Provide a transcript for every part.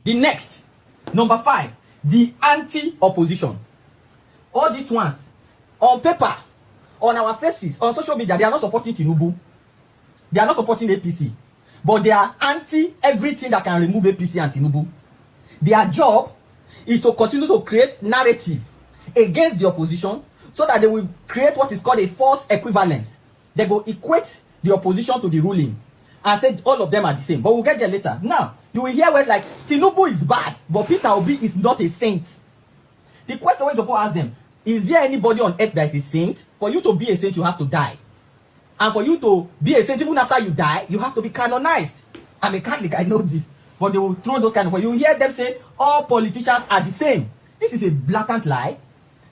The next, number 5, the anti-opposition. All these ones, on paper, on our faces, on social media, they are not supporting Tinubu. They are not supporting APC. But they are anti everything that can remove APC and Tinubu. Their job is to continue to create narrative against the opposition so that they will create what is called a false equivalence. They will equate the opposition to the ruling and say all of them are the same. But we'll get there later. Now, you will hear words like Tinubu is bad, but Peter Obi is not a saint. The question we're supposed to ask them, is there anybody on earth that is a saint? For you to be a saint, you have to die. And for you to be a saint, even after you die, you have to be canonized. I'm a Catholic, I know this. But they will throw those kind of... You hear them say, all politicians are the same. This is a blatant lie.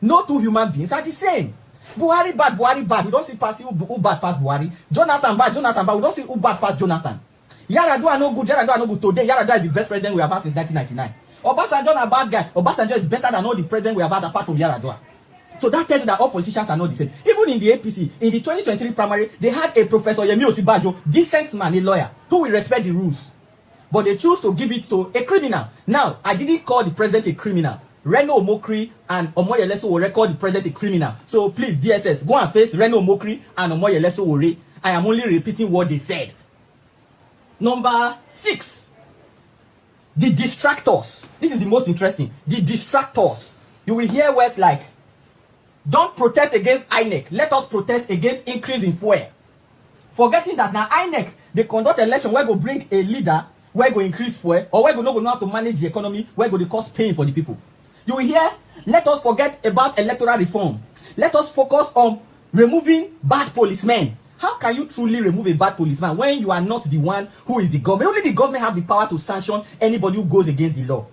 No two human beings are the same. Buhari bad, Buhari bad. We don't see party who bad past Buhari. Jonathan bad, Jonathan bad. We don't see who bad past Jonathan. Yaradua no good, Yaradua no good. Today, Yaradua is the best president we have had since 1999. Obasanjo is a bad guy. Obasanjo is better than all the presidents we have had apart from Yaradua. So that tells you that all politicians are not the same. Even in the APC, in the 2023 primary, they had a Professor Yemi Osibajo, decent man, a lawyer, who will respect the rules. But they choose to give it to a criminal. Now, I didn't call the president a criminal. Reno Omokri and Omoyeleso will record the president a criminal. So please, DSS, go and face Reno Omokri and Omoyeleso Ore. I am only repeating what they said. Number 6, the distractors. This is the most interesting. The distractors. You will hear words like, don't protest against INEC. Let us protest against increase in fuel. Forgetting that now INEC, they conduct election where go bring a leader, where go increase fuel, or where go not know how to manage the economy, where go they cause pain for the people. You will hear, let us forget about electoral reform. Let us focus on removing bad policemen. How can you truly remove a bad policeman when you are not the one who is the government? Only the government have the power to sanction anybody who goes against the law.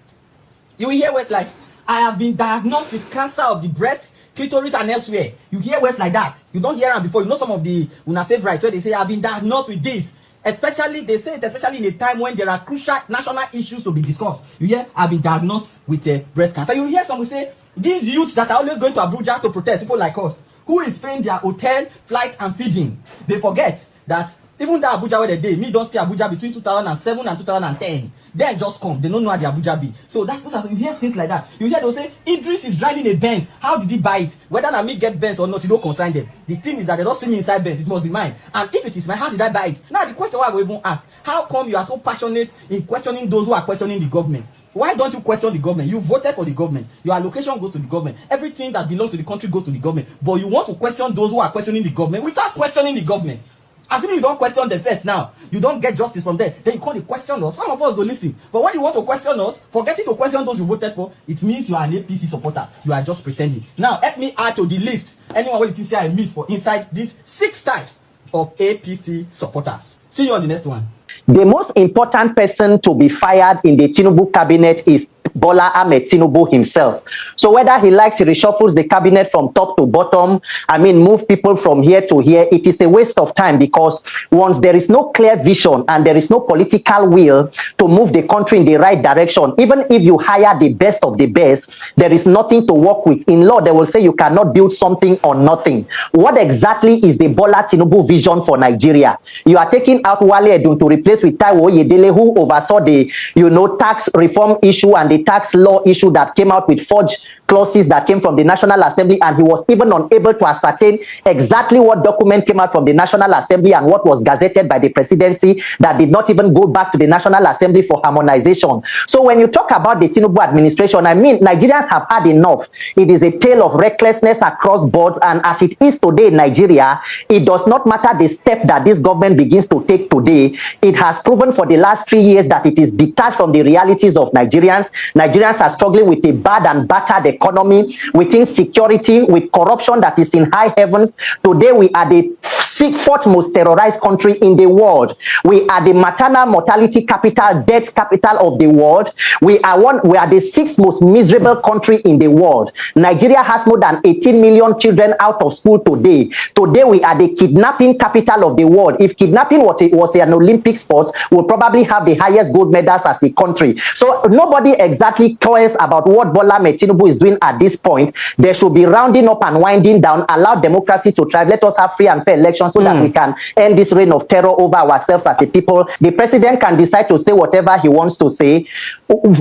You will hear words like, I have been diagnosed with cancer of the breast, clitoris and elsewhere. You hear words like that. You don't hear them before. You know some of the una favorites where they say, I've been diagnosed with this. Especially, they say it especially in a time when there are crucial national issues to be discussed. You hear, I've been diagnosed with breast cancer. You hear someone say, these youths that are always going to Abuja to protest, people like us, who is paying their hotel, flight and feeding, they forget that even that Abuja where they did, me don't stay Abuja between 2007 and 2010. Then just come. They don't know how the Abuja be. So that's what you hear things like that. You hear they'll say, Idris is driving a Benz. How did he buy it? Whether I me get Benz or not, you don't consign them. The thing is that they don't see me inside Benz. It must be mine. And if it is mine, how did I buy it? Now the question I will even ask, how come you are so passionate in questioning those who are questioning the government? Why don't you question the government? You voted for the government. Your allocation goes to the government. Everything that belongs to the country goes to the government. But you want to question those who are questioning the government without questioning the government. Assuming you don't question them first now, you don't get justice from there, then you call the question us. Some of us go listen. But when you want to question us, forgetting to question those you voted for, it means you are an APC supporter. You are just pretending. Now, let me add to the list anyone who you think say I miss for inside these 6 types of APC supporters. See you on the next one. The most important person to be fired in the Tinubu cabinet is Bola Tinubu himself. So whether he likes, he reshuffles the cabinet from top to bottom, move people from here to here, it is a waste of time, because once there is no clear vision and there is no political will to move the country in the right direction, even if you hire the best of the best, there is nothing to work with. In law, they will say you cannot build something on nothing. What exactly is the Bola Tinubu vision for Nigeria? You are taking out Wale Edun to replace with Taiwo Yedele, who oversaw the, tax reform issue and the tax law issue that came out with forged clauses that came from the National Assembly, and he was even unable to ascertain exactly what document came out from the National Assembly and what was gazetted by the presidency that did not even go back to the National Assembly for harmonization. So when you talk about the Tinubu administration, Nigerians have had enough. It is a tale of recklessness across boards, and as it is today in Nigeria, it does not matter the step that this government begins to take today. It has proven for the last 3 years that it is detached from the realities of Nigerians. Nigerians are struggling with a bad and battered economy, with insecurity, with corruption that is in high heavens. Today, we are the 4th most terrorized country in the world. We are the maternal mortality capital, death capital of the world. We are the 6th most miserable country in the world. Nigeria has more than 18 million children out of school today. Today, we are the kidnapping capital of the world. If kidnapping was an Olympic sport, we'll probably have the highest gold medals as a country. So nobody exactly cares about what Bola Tinubu is doing at this point, they should be rounding up and winding down, allow democracy to thrive. Let us have free and fair elections so that we can end this reign of terror over ourselves as a people. The president can decide to say whatever he wants to say.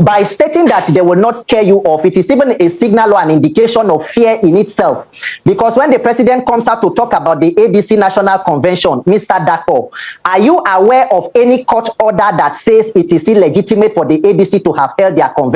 By stating that they will not scare you off, it is even a signal or an indication of fear in itself. Because when the president comes out to talk about the APC National Convention, Mr. Dako, are you aware of any court order that says it is illegitimate for the APC to have held their convention?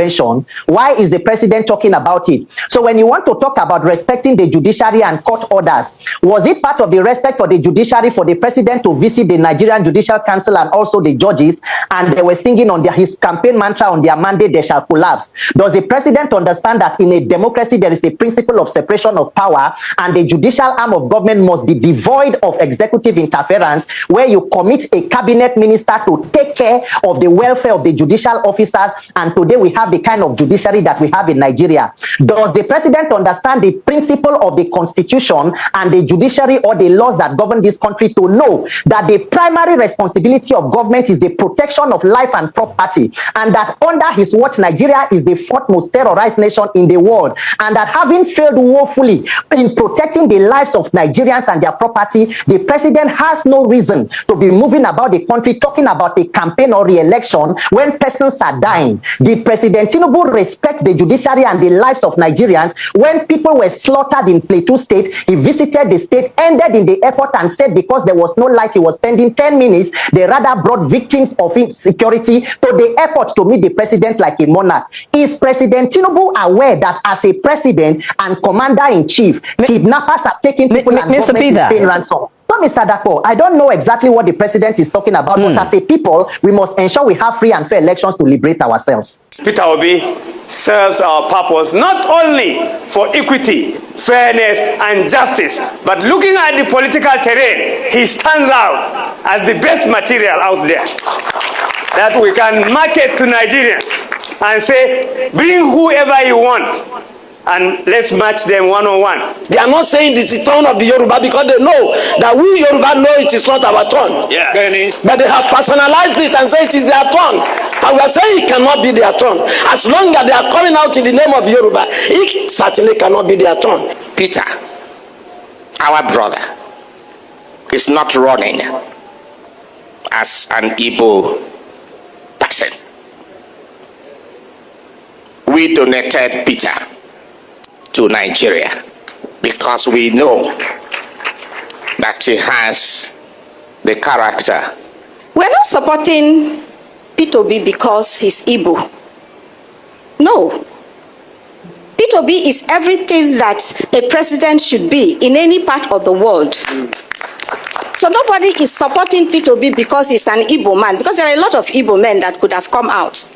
Why is the president talking about it? So when you want to talk about respecting the judiciary and court orders, was it part of the respect for the judiciary for the president to visit the Nigerian Judicial Council and also the judges, and they were singing on his campaign mantra on their mandate, they shall collapse? Does the president understand that in a democracy there is a principle of separation of power, and the judicial arm of government must be devoid of executive interference, where you commit a cabinet minister to take care of the welfare of the judicial officers? And today we have the kind of judiciary that we have in Nigeria. Does the president understand the principle of the constitution and the judiciary or the laws that govern this country to know that the primary responsibility of government is the protection of life and property, and that under his watch Nigeria is the fourth most terrorized nation in the world, and that having failed woefully in protecting the lives of Nigerians and their property, the president has no reason to be moving about the country talking about a campaign or re-election when persons are dying? Did President Tinubu respect the judiciary and the lives of Nigerians when people were slaughtered in Plateau State? He visited the state, ended in the airport, and said because there was no light, he was spending 10 minutes. They rather brought victims of insecurity to the airport to meet the president like a monarch. Is President Tinubu aware that as a president and commander-in-chief, kidnappers have taken people and Mr. government is paying ransom? No, Mr. Dako, I don't know exactly what the president is talking about, but as a people, we must ensure we have free and fair elections to liberate ourselves. Peter Obi serves our purpose not only for equity, fairness, and justice, but looking at the political terrain, he stands out as the best material out there that we can market to Nigerians and say, bring whoever you want, and let's match them one-on-one. They are not saying it's the turn of the Yoruba because they know that we Yoruba know it is not our turn. Yeah. But they have personalized it and say it is their turn. And we are saying it cannot be their turn. As long as they are coming out in the name of Yoruba, it certainly cannot be their turn. Peter, our brother, is not running as an Igbo person. We donated Peter to Nigeria because we know that he has the character. We're not supporting Peter Obi because he's Igbo. No. Peter Obi is everything that a president should be in any part of the world. So nobody is supporting Peter Obi because he's an Igbo man, because there are a lot of Igbo men that could have come out.